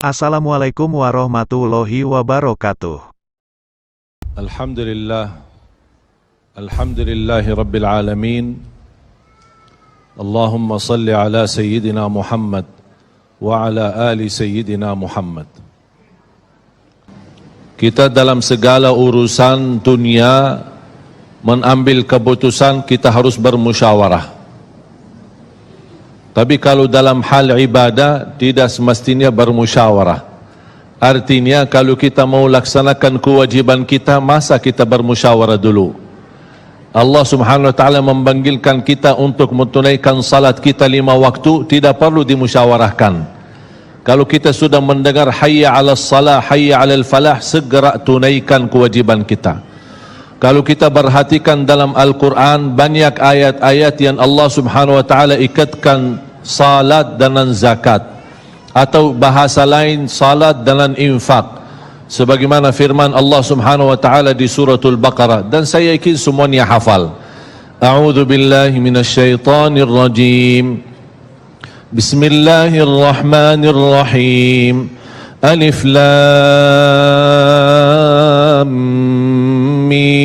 Assalamualaikum warahmatullahi wabarakatuh. Alhamdulillahi Rabbil Alamin. Allahumma salli ala Sayyidina Muhammad wa ala ali Sayyidina Muhammad. Kita dalam segala urusan dunia mengambil keputusan, kita harus bermusyawarah. Tapi kalau dalam hal ibadah tidak semestinya bermusyawarah. Artinya kalau kita mau laksanakan kewajiban kita, masa kita bermusyawarah dulu? Allah Subhanahu wa taala memanggilkan kita untuk menunaikan salat kita 5 waktu, tidak perlu dimusyawarahkan. Kalau kita sudah mendengar hayya 'alas salah, hayya 'alal falah, segera tunaikan kewajiban kita. Kalau kita perhatikan dalam Al-Quran, banyak ayat-ayat yang Allah Subhanahu wa taala ikatkan salat dengan zakat, atau bahasa lain salat dengan infak, sebagaimana firman Allah Subhanahu wa taala di suratul Baqarah, dan saya yakin semuanya hafal. A'udzu billahi minasyaitonir rajim. Bismillahirrahmanirrahim. Alif lam mim.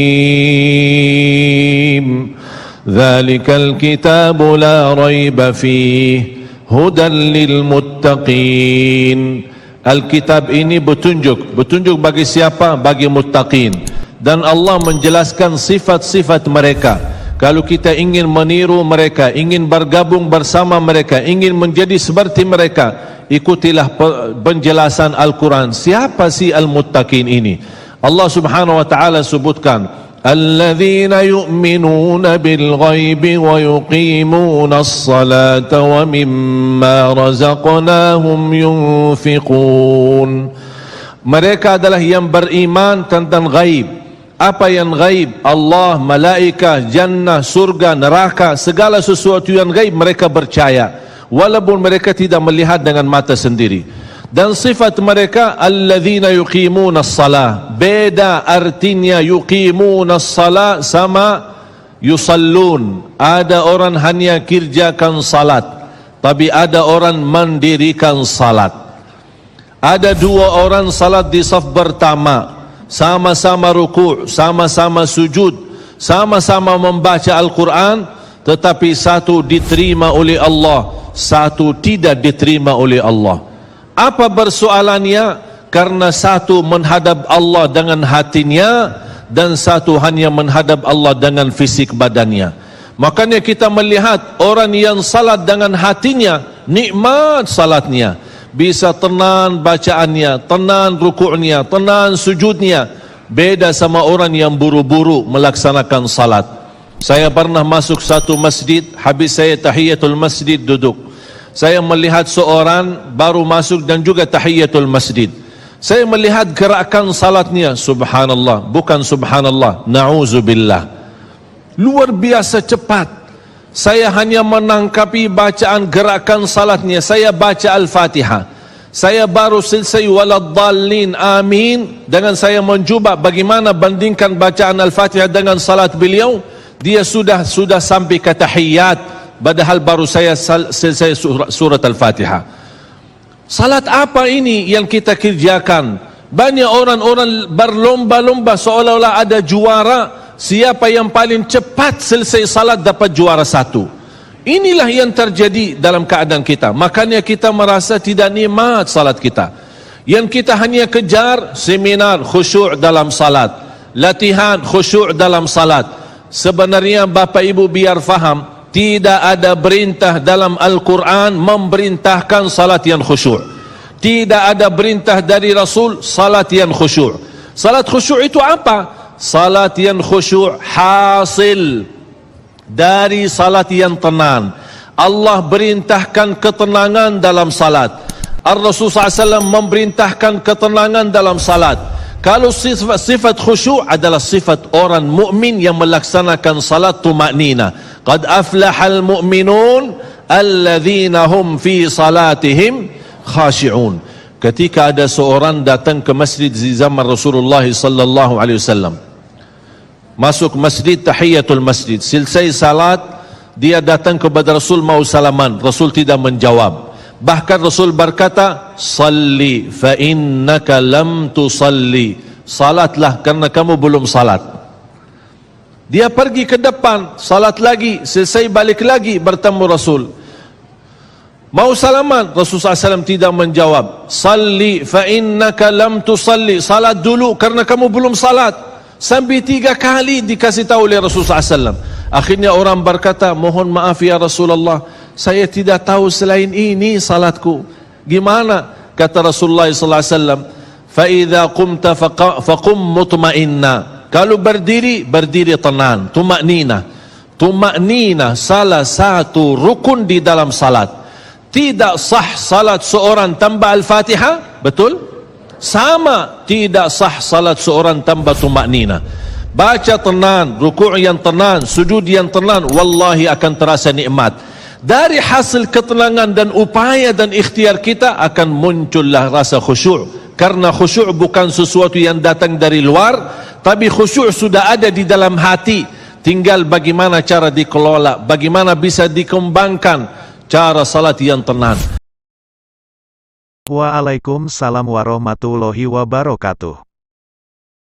Dzalikal kitabu la raiba fihi hudan lil muttaqin. Alkitab ini petunjuk bagi siapa? Bagi muttaqin. Dan Allah menjelaskan sifat-sifat mereka. Kalau kita ingin meniru mereka, ingin bergabung bersama mereka, ingin menjadi seperti mereka, ikutilah penjelasan Al-Quran. Siapa sih al-muttaqin ini? Allah Subhanahu wa taala sebutkan, alladzina yu'minuna bil ghaibi wa yuqimuna as-salata wa mimma razaqnahum yunfiqun. Mereka adalah yang beriman tentang ghaib. Apa yang ghaib? Allah, malaikat, jannah, surga, neraka, segala sesuatu yang ghaib mereka percaya, walaupun mereka tidak melihat dengan mata sendiri. Dan sifat mereka alladzina yuqimuna as-salah. Beda artinya yuqimuna as-salah sama yusallun. Ada orang hanya kerjakan salat, tapi ada orang mendirikan salat. Ada 2 orang salat di saf pertama, sama-sama ruku', sama-sama sujud, sama-sama membaca Al-Quran, tetapi satu diterima oleh Allah, satu tidak diterima oleh Allah. Apa persoalannya? Karena satu menghadap Allah dengan hatinya, dan satu hanya menghadap Allah dengan fisik badannya. Makanya kita melihat orang yang salat dengan hatinya, nikmat salatnya, bisa tenang bacaannya, tenang rukuknya, tenang sujudnya. Beda sama orang yang buru-buru melaksanakan salat. Saya pernah masuk satu masjid, habis saya tahiyatul masjid duduk. Saya melihat seorang baru masuk dan juga tahiyatul masjid. Saya melihat gerakan salatnya, subhanallah, bukan subhanallah, na'udzubillah, luar biasa cepat. Saya hanya menangkapi bacaan gerakan salatnya. Saya baca Al-Fatihah, saya baru selesai waladdallin amin, dengan saya mencuba bagaimana bandingkan bacaan Al-Fatihah dengan salat beliau, dia sudah sampai ke tahiyat, padahal baru saya selesai surat Al-Fatihah. Salat apa ini yang kita kerjakan? Banyak orang-orang berlomba-lomba seolah-olah ada juara, siapa yang paling cepat selesai salat dapat juara 1. Inilah yang terjadi dalam keadaan kita. Makanya kita merasa tidak nikmat salat kita. Yang kita hanya kejar seminar khusyuk dalam salat, latihan khusyuk dalam salat. Sebenarnya Bapak Ibu biar faham, tidak ada perintah dalam Al-Quran memerintahkan salat yang khusyuk. Tidak ada perintah dari Rasul salat yang khusyuk. Salat khusyuk itu apa? Salat yang khusyuk hasil dari salat yang tenang. Allah perintahkan ketenangan dalam salat. Ar-Rasul SAW memerintahkan ketenangan dalam salat. Kalau sifat khusyuk adalah sifat orang mukmin yang melaksanakan salat tuma'nina. Qad aflahal mu'minun alladzina hum fi salatihim khashi'un. Ketika ada seorang datang ke masjid di zaman Rasulullah sallallahu alaihi wasallam, masuk masjid, tahiyatul masjid, selesai salat, dia datang kepada Rasul mau salaman, Rasul tidak menjawab. Bahkan Rasul berkata, salli fa innaka lam tusalli. Salatlah karena kamu belum salat. Dia pergi ke depan, salat lagi, selesai balik lagi bertemu Rasul. Mau salaman, Rasulullah SAW tidak menjawab. Salli fa innaka lam tusalli. Salat dulu karena kamu belum salat. Sampai 3 kali dikasih tahu oleh Rasulullah SAW. Akhirnya orang berkata, mohon maaf ya Rasulullah, saya tidak tahu selain ini salatku. Gimana? Kata Rasulullah SAW, fa idza qumta faqum mutma'inna. Kalau berdiri, berdiri tenang, tumaknina. Tumaknina salah satu rukun di dalam salat. Tidak sah salat seorang tanpa Al-Fatihah, betul? Sama tidak sah salat seorang tanpa tumaknina. Baca tenang, ruku' yang tenang, sujud yang tenang, wallahi akan terasa nikmat. Dari hasil ketenangan dan upaya dan ikhtiar kita akan muncullah rasa khusyuk. Karena khusyuk bukan sesuatu yang datang dari luar, tapi khusyuk sudah ada di dalam hati. Tinggal bagaimana cara dikelola, bagaimana bisa dikembangkan cara salat yang tenang. Waalaikumsalam warahmatullahi wabarakatuh.